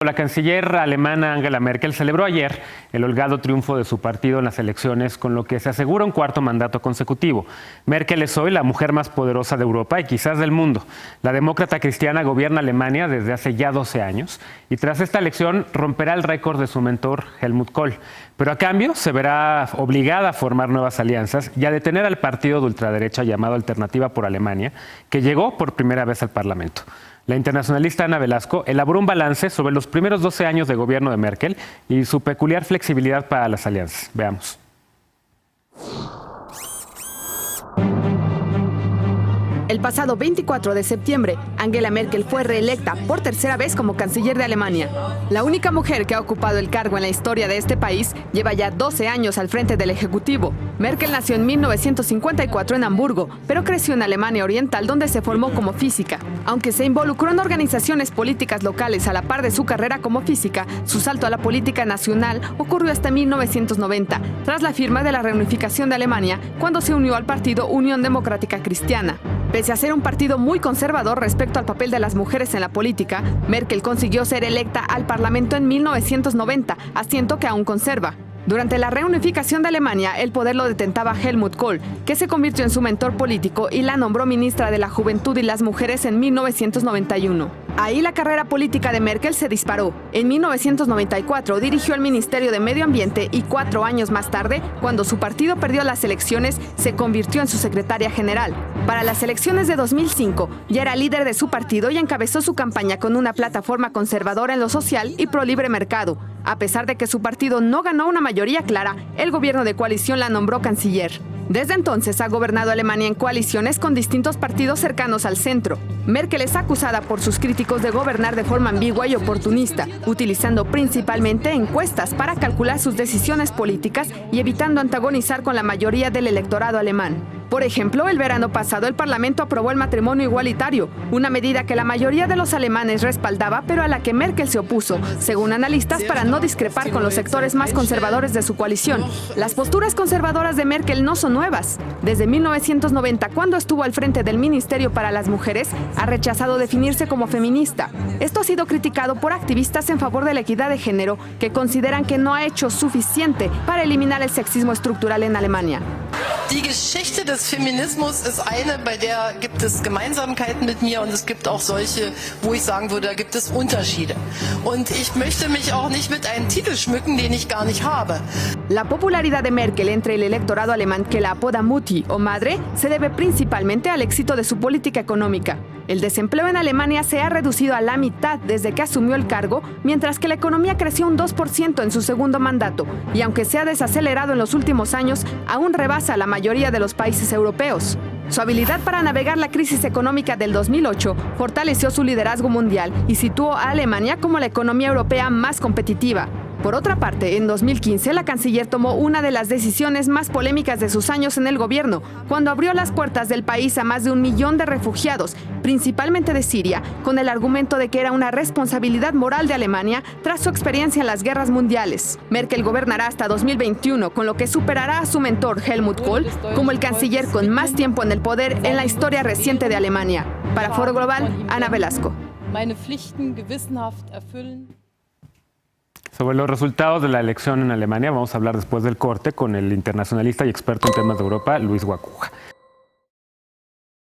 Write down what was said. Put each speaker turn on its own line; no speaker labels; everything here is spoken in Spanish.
La canciller alemana Angela Merkel celebró ayer el holgado triunfo de su partido en las elecciones, con lo que se asegura un cuarto mandato consecutivo. Merkel es hoy la mujer más poderosa de Europa y quizás del mundo. La demócrata cristiana gobierna Alemania desde hace ya 12 años y tras esta elección romperá el récord de su mentor Helmut Kohl. Pero a cambio se verá obligada a formar nuevas alianzas y a detener al partido de ultraderecha llamado Alternativa por Alemania, que llegó por primera vez al Parlamento. La internacionalista Ana Velasco elaboró un balance sobre los primeros 12 años de gobierno de Merkel y su peculiar flexibilidad para las alianzas. Veamos.
El pasado 24 de septiembre, Angela Merkel fue reelecta por tercera vez como canciller de Alemania. La única mujer que ha ocupado el cargo en la historia de este país lleva ya 12 años al frente del Ejecutivo. Merkel nació en 1954 en Hamburgo, pero creció en Alemania Oriental, donde se formó como física. Aunque se involucró en organizaciones políticas locales a la par de su carrera como física, su salto a la política nacional ocurrió hasta 1990, tras la firma de la reunificación de Alemania, cuando se unió al partido Unión Democrática Cristiana. Pese a ser un partido muy conservador respecto al papel de las mujeres en la política, Merkel consiguió ser electa al Parlamento en 1990, asiento que aún conserva. Durante la reunificación de Alemania, el poder lo detentaba Helmut Kohl, que se convirtió en su mentor político y la nombró ministra de la Juventud y las Mujeres en 1991. Ahí la carrera política de Merkel se disparó. En 1994 dirigió el Ministerio de Medio Ambiente y 4 años más tarde, cuando su partido perdió las elecciones, se convirtió en su secretaria general. Para las elecciones de 2005, ya era líder de su partido y encabezó su campaña con una plataforma conservadora en lo social y pro libre mercado. A pesar de que su partido no ganó una mayoría clara, el gobierno de coalición la nombró canciller. Desde entonces ha gobernado Alemania en coaliciones con distintos partidos cercanos al centro. Merkel es acusada por sus críticos de gobernar de forma ambigua y oportunista, utilizando principalmente encuestas para calcular sus decisiones políticas y evitando antagonizar con la mayoría del electorado alemán. Por ejemplo, el verano pasado el Parlamento aprobó el matrimonio igualitario, una medida que la mayoría de los alemanes respaldaba, pero a la que Merkel se opuso, según analistas, para no discrepar con los sectores más conservadores de su coalición. Las posturas conservadoras de Merkel no son nuevas. Desde 1990, cuando estuvo al frente del Ministerio para las Mujeres, ha rechazado definirse como feminista. Esto ha sido criticado por activistas en favor de la equidad de género, que consideran que no ha hecho suficiente para eliminar el sexismo estructural en Alemania.
Die Geschichte des Feminismus ist eine, bei der gibt es Gemeinsamkeiten mit mir und es gibt auch solche, wo ich sagen würde, da gibt es Unterschiede. Und ich möchte mich auch nicht mit einem Titel schmücken, den ich gar nicht habe.
La popularidad de Merkel entre el electorado alemán, que la apoda Mutti o madre, se debe principalmente al éxito de su política económica. El desempleo en Alemania se ha reducido a la mitad desde que asumió el cargo, mientras que la economía creció un 2% en su segundo mandato, y aunque se ha desacelerado en los últimos años, aún rebasa a la mayoría de los países europeos. Su habilidad para navegar la crisis económica del 2008 fortaleció su liderazgo mundial y situó a Alemania como la economía europea más competitiva. Por otra parte, en 2015, la canciller tomó una de las decisiones más polémicas de sus años en el gobierno, cuando abrió las puertas del país a más de 1 millón de refugiados, principalmente de Siria, con el argumento de que era una responsabilidad moral de Alemania tras su experiencia en las guerras mundiales. Merkel gobernará hasta 2021, con lo que superará a su mentor Helmut Kohl como el canciller con más tiempo en el poder en la historia reciente de Alemania. Para Foro Global, Ana Velasco.
Sobre los resultados de la elección en Alemania vamos a hablar después del corte con el internacionalista y experto en temas de Europa, Luis Guacuja.